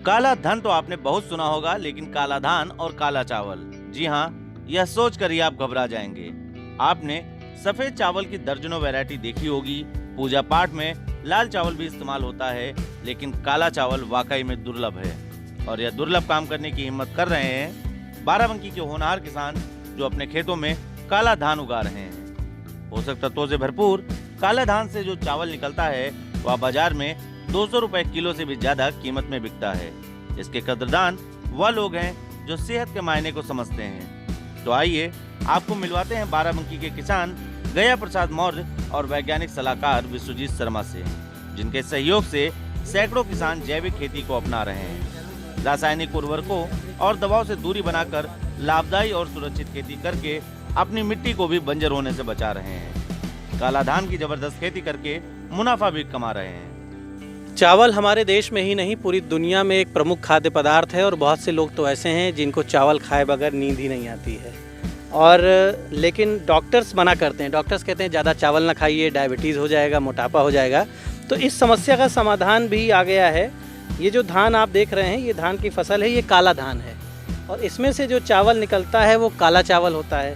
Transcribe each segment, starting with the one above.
काला धन तो आपने बहुत सुना होगा, लेकिन काला धान और काला चावल, जी हाँ, यह सोचकर ही आप घबरा जाएंगे। आपने सफेद चावल की दर्जनों वैरायटी देखी होगी, पूजा पाठ में लाल चावल भी इस्तेमाल होता है, लेकिन काला चावल वाकई में दुर्लभ है। और यह दुर्लभ काम करने की हिम्मत कर रहे हैं बाराबंकी के होनहार किसान, जो अपने खेतों में काला धान उगा रहे हैं। पोषक तत्वों से भरपूर काला धान से जो चावल निकलता है वह बाजार में 200 रुपए किलो से भी ज्यादा कीमत में बिकता है। इसके कदरदान वह लोग हैं जो सेहत के मायने को समझते हैं। तो आइए आपको मिलवाते हैं बाराबंकी के किसान गया प्रसाद मौर्य और वैज्ञानिक सलाहकार विश्वजीत शर्मा से, जिनके सहयोग से सैकड़ों किसान जैविक खेती को अपना रहे हैं। रासायनिक उर्वरकों और दवाओं से दूरी बनाकर लाभदायी और सुरक्षित खेती करके अपनी मिट्टी को भी बंजर होने से बचा रहे हैं। काला धान की जबरदस्त खेती करके मुनाफा भी कमा रहे हैं। चावल हमारे देश में ही नहीं, पूरी दुनिया में एक प्रमुख खाद्य पदार्थ है और बहुत से लोग तो ऐसे हैं जिनको चावल खाए बगैर नींद ही नहीं आती है। और लेकिन डॉक्टर्स मना करते हैं, डॉक्टर्स कहते हैं ज़्यादा चावल ना खाइए, डायबिटीज़ हो जाएगा, मोटापा हो जाएगा। तो इस समस्या का समाधान भी आ गया है। ये जो धान आप देख रहे हैं, ये धान की फसल है, ये काला धान है और इसमें से जो चावल निकलता है वो काला चावल होता है।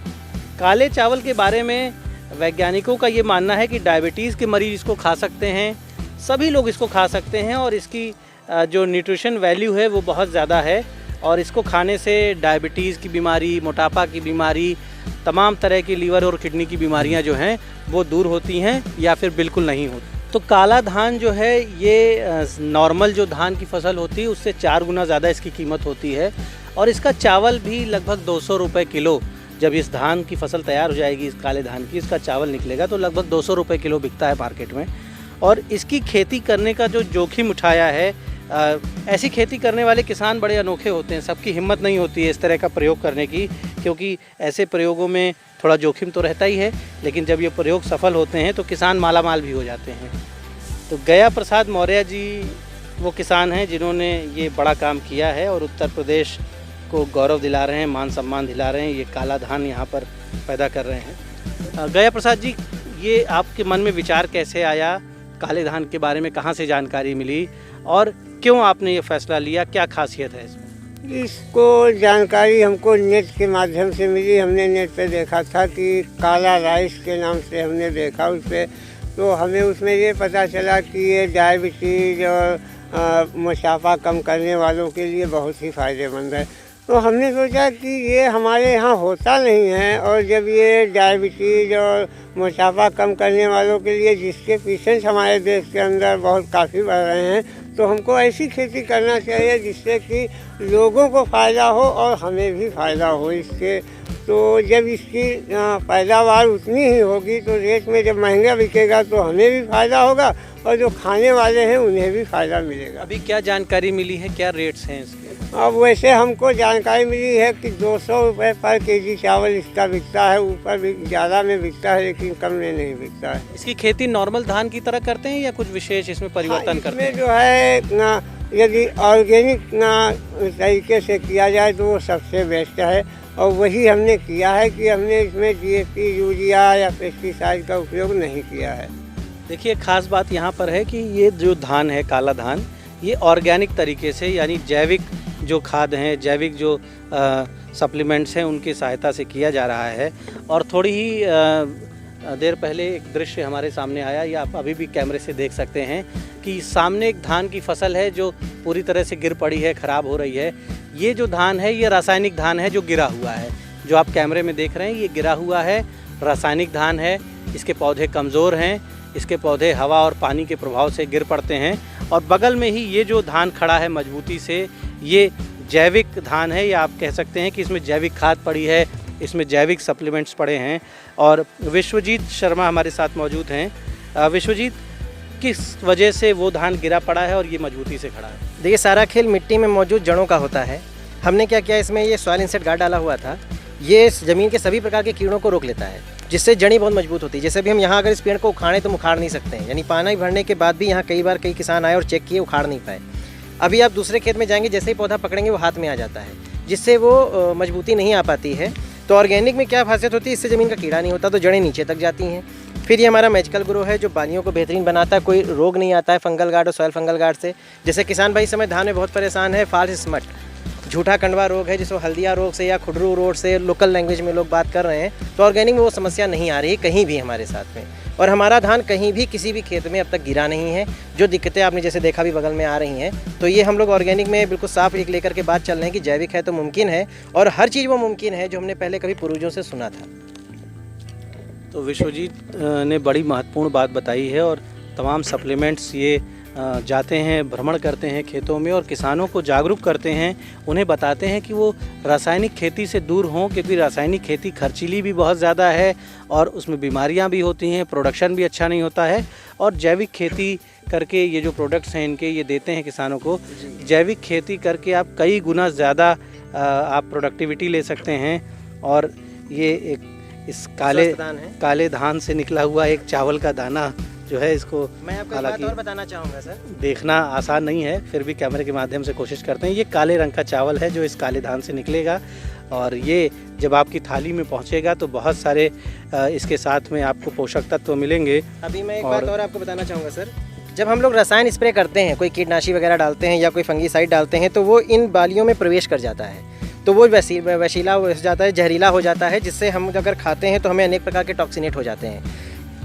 काले चावल के बारे में वैज्ञानिकों का ये मानना है कि डायबिटीज़ के मरीज इसको खा सकते हैं, सभी लोग इसको खा सकते हैं और इसकी जो न्यूट्रिशन वैल्यू है वो बहुत ज़्यादा है और इसको खाने से डायबिटीज़ की बीमारी, मोटापा की बीमारी, तमाम तरह की लीवर और किडनी की बीमारियां जो हैं वो दूर होती हैं या फिर बिल्कुल नहीं होती। तो काला धान जो है ये नॉर्मल जो धान की फसल होती है उससे 4 गुना ज़्यादा इसकी कीमत होती है और इसका चावल भी लगभग 200 रुपये किलो। जब इस धान की फसल तैयार हो जाएगी, इस काले धान की, इसका चावल निकलेगा तो लगभग 200 रुपये किलो बिकता है मार्केट में। और इसकी खेती करने का जो जोखिम उठाया है, ऐसी खेती करने वाले किसान बड़े अनोखे होते हैं। सबकी हिम्मत नहीं होती है इस तरह का प्रयोग करने की, क्योंकि ऐसे प्रयोगों में थोड़ा जोखिम तो रहता ही है, लेकिन जब ये प्रयोग सफल होते हैं तो किसान मालामाल भी हो जाते हैं। तो गया प्रसाद मौर्य जी वो किसान हैं जिन्होंने ये बड़ा काम किया है और उत्तर प्रदेश को गौरव दिला रहे हैं, मान सम्मान दिला रहे हैं। ये काला धान यहाँ पर पैदा कर रहे हैं। गया प्रसाद जी, ये आपके मन में विचार कैसे आया, काले धान के बारे में कहाँ से जानकारी मिली और क्यों आपने ये फैसला लिया, क्या खासियत है इसमें? इसको जानकारी हमको नेट के माध्यम से मिली। हमने नेट पे देखा था कि काला राइस के नाम से हमने देखा उस पर, तो हमें उसमें ये पता चला कि ये डायबिटीज़ और मोटापा कम करने वालों के लिए बहुत ही फ़ायदेमंद है। तो हमने सोचा कि ये हमारे यहाँ होता नहीं है और जब ये डायबिटीज़ और मोटापा कम करने वालों के लिए जिसके पेशेंट हमारे देश के अंदर बहुत काफ़ी बढ़ रहे हैं, तो हमको ऐसी खेती करना चाहिए जिससे कि लोगों को फ़ायदा हो और हमें भी फ़ायदा हो इसके। तो जब इसकी पैदावार उतनी ही होगी तो रेट में जब महंगा बिकेगा तो हमें भी फ़ायदा होगा और जो खाने वाले हैं उन्हें भी फ़ायदा मिलेगा। अभी क्या जानकारी मिली है, क्या रेट्स हैं इसके? अब वैसे हमको जानकारी मिली है कि 200 रुपये पर केजी चावल इसका बिकता है, ऊपर भी ज़्यादा में बिकता है लेकिन कम में नहीं बिकता है। इसकी खेती नॉर्मल धान की तरह करते हैं या कुछ विशेष इसमें परिवर्तन करते हैं? जो है ना, यदि ऑर्गेनिक ना तरीके से किया जाए तो वो सबसे बेस्ट है और वही हमने किया है कि हमने इसमें DAP, यूरिया या पेस्टिसाइड का उपयोग नहीं किया है। देखिए, खास बात यहाँ पर है कि ये जो धान है काला धान, ये ऑर्गेनिक तरीके से यानी जैविक जो खाद हैं, जैविक जो सप्लीमेंट्स हैं उनकी सहायता से किया जा रहा है। और थोड़ी ही देर पहले एक दृश्य हमारे सामने आया, ये आप अभी भी कैमरे से देख सकते हैं कि सामने एक धान की फसल है जो पूरी तरह से गिर पड़ी है, ख़राब हो रही है। ये जो धान है ये रासायनिक धान है जो गिरा हुआ है, जो आप कैमरे में देख रहे हैं ये गिरा हुआ है, रासायनिक धान है। इसके पौधे कमज़ोर हैं, इसके पौधे हवा और पानी के प्रभाव से गिर पड़ते हैं। और बगल में ही ये जो धान खड़ा है मजबूती से, ये जैविक धान है, या आप कह सकते हैं कि इसमें जैविक खाद पड़ी है, इसमें जैविक सप्लीमेंट्स पड़े हैं। और विश्वजीत शर्मा हमारे साथ मौजूद हैं। विश्वजीत, किस वजह से वो धान गिरा पड़ा है और ये मजबूती से खड़ा है? देखिए, सारा खेल मिट्टी में मौजूद जड़ों का होता है। हमने क्या किया, इसमें ये सॉइल इंसेक्ट गार्ड डाला हुआ था, ये ज़मीन के सभी प्रकार के कीड़ों को रोक लेता है, जिससे जड़ी बहुत मजबूत होती है। जैसे भी हम यहाँ अगर इस पेड़ को उखाड़ें तो उखाड़ नहीं सकते हैं, यानी पानी भरने के बाद भी यहाँ कई किसान आए और चेक किए, उखाड़ नहीं पाए। अभी आप दूसरे खेत में जाएंगे, जैसे ही पौधा पकड़ेंगे वो हाथ में आ जाता है, जिससे वो मजबूती नहीं आ पाती है। तो ऑर्गेनिक में क्या खासियत होती है, इससे ज़मीन का कीड़ा नहीं होता, तो जड़ें नीचे तक जाती हैं। फिर ये हमारा मैजिकल ग्रो है जो बालियों को बेहतरीन बनाता है, कोई रोग नहीं आता है फंगल गार्ड और सॉयल फंगल गार्ड से। जैसे किसान भाई इस समय धान में बहुत परेशान है, फॉल्स स्मट झूठा कंडवा रोग है, जिसको हल्दिया रोग से या खुडरू रोग से लोकल लैंग्वेज में लोग बात कर रहे हैं, तो ऑर्गेनिक में वो समस्या नहीं आ रही कहीं भी हमारे साथ में। और हमारा धान कहीं भी किसी भी खेत में अब तक गिरा नहीं है। जो दिक्कतें आपने जैसे देखा भी बगल में आ रही हैं, तो ये हम लोग ऑर्गेनिक में बिल्कुल साफ एक लेकर के बात चल रहे हैं कि जैविक है तो मुमकिन है, और हर चीज़ वो मुमकिन है जो हमने पहले कभी पूर्वजों से सुना था। तो विश्वजीत ने बड़ी महत्वपूर्ण बात बताई है, और तमाम सप्लीमेंट्स ये जाते हैं, भ्रमण करते हैं खेतों में और किसानों को जागरूक करते हैं, उन्हें बताते हैं कि वो रासायनिक खेती से दूर हों, क्योंकि रासायनिक खेती खर्चीली भी बहुत ज़्यादा है और उसमें बीमारियां भी होती हैं, प्रोडक्शन भी अच्छा नहीं होता है। और जैविक खेती करके ये जो प्रोडक्ट्स हैं इनके ये देते हैं किसानों को, जैविक खेती करके आप कई गुना ज़्यादा आप प्रोडक्टिविटी ले सकते हैं। और ये एक इस काले धान से निकला हुआ एक चावल का दाना जो है, इसको मैं आपको एक बात और बताना चाहूँगा सर, देखना आसान नहीं है, फिर भी कैमरे के माध्यम से कोशिश करते हैं। ये काले रंग का चावल है जो इस काले धान से निकलेगा, और ये जब आपकी थाली में पहुंचेगा तो बहुत सारे इसके साथ में आपको पोषक तत्व मिलेंगे। अभी मैं एक बात और आपको बताना चाहूँगा सर, जब हम लोग रसायन स्प्रे करते हैं, कोई कीटनाशी वगैरह डालते हैं या कोई फंगीसाइड डालते हैं, तो वो इन बालियों में प्रवेश कर जाता है, तो वो वशीला हो जाता है, जहरीला हो जाता है, जिससे हम अगर खाते हैं तो हमें अनेक प्रकार के टॉक्सिनेट हो जाते हैं,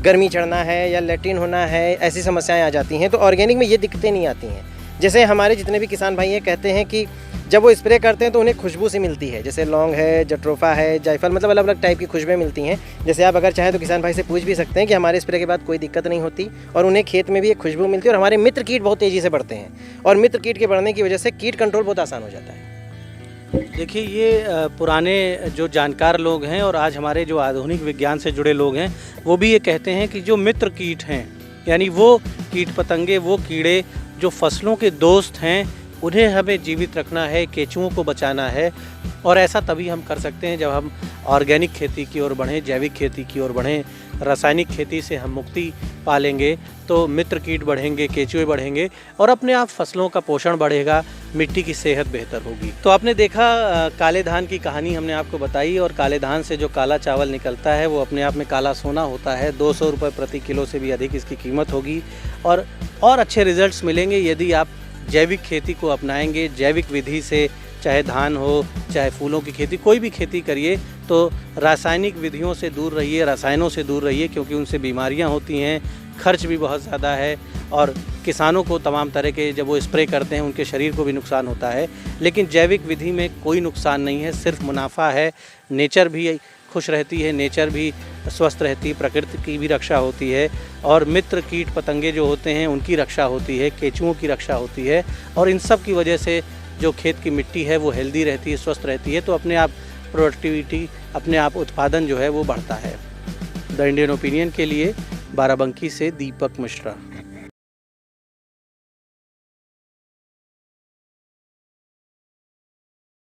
गर्मी चढ़ना है या लेट्रिन होना है, ऐसी समस्याएं आ जाती हैं। तो ऑर्गेनिक में ये दिक्कतें नहीं आती हैं। जैसे हमारे जितने भी किसान भाई ये कहते हैं कि जब वो स्प्रे करते हैं तो उन्हें खुशबू सी मिलती है, जैसे लौंग है, जट्रोफा है, जायफल, मतलब अलग अलग टाइप की खुशबुएं मिलती हैं। जैसे आप अगर चाहें तो किसान भाई से पूछ भी सकते हैं कि हमारे स्प्रे के बाद कोई दिक्कत नहीं होती, और उन्हें खेत में भी एक खुशबू मिलती है। और हमारे मित्र कीट बहुत तेज़ी से बढ़ते हैं, और मित्र कीट के बढ़ने की वजह से कीट कंट्रोल बहुत आसान हो जाता है। देखिए, ये पुराने जो जानकार लोग हैं और आज हमारे जो आधुनिक विज्ञान से जुड़े लोग हैं, वो भी ये कहते हैं कि जो मित्र कीट हैं, यानी वो कीट पतंगे, वो कीड़े जो फसलों के दोस्त हैं, उन्हें हमें जीवित रखना है, केंचुओं को बचाना है। और ऐसा तभी हम कर सकते हैं जब हम ऑर्गेनिक खेती की ओर बढ़ें, जैविक खेती की ओर बढ़ें। रासायनिक खेती से हम मुक्ति पालेंगे तो मित्र कीट बढ़ेंगे, केंचुए बढ़ेंगे, और अपने आप फसलों का पोषण बढ़ेगा, मिट्टी की सेहत बेहतर होगी। तो आपने देखा काले धान की कहानी हमने आपको बताई, और काले धान से जो काला चावल निकलता है वो अपने आप में काला सोना होता है। 200 रुपये प्रति किलो से भी अधिक इसकी कीमत होगी, और अच्छे रिजल्ट्स मिलेंगे यदि आप जैविक खेती को अपनाएंगे। जैविक विधि से, चाहे धान हो, चाहे फूलों की खेती, कोई भी खेती करिए, तो रासायनिक विधियों से दूर रहिए, रसायनों से दूर रहिए, क्योंकि उनसे बीमारियां होती हैं, खर्च भी बहुत ज़्यादा है, और किसानों को तमाम तरह के जब वो स्प्रे करते हैं उनके शरीर को भी नुकसान होता है। लेकिन जैविक विधि में कोई नुकसान नहीं है, सिर्फ मुनाफा है। नेचर भी खुश रहती है, नेचर भी स्वस्थ रहती है, प्रकृति की भी रक्षा होती है, और मित्र कीट पतंगे जो होते हैं उनकी रक्षा होती है, केंचुओं की रक्षा होती है, और इन सब की वजह से जो खेत की मिट्टी है वो हेल्दी रहती है, स्वस्थ रहती है। तो अपने आप प्रोडक्टिविटी, अपने आप उत्पादन जो है वो बढ़ता है। द इंडियन ओपिनियन के लिए बाराबंकी से दीपक मिश्रा।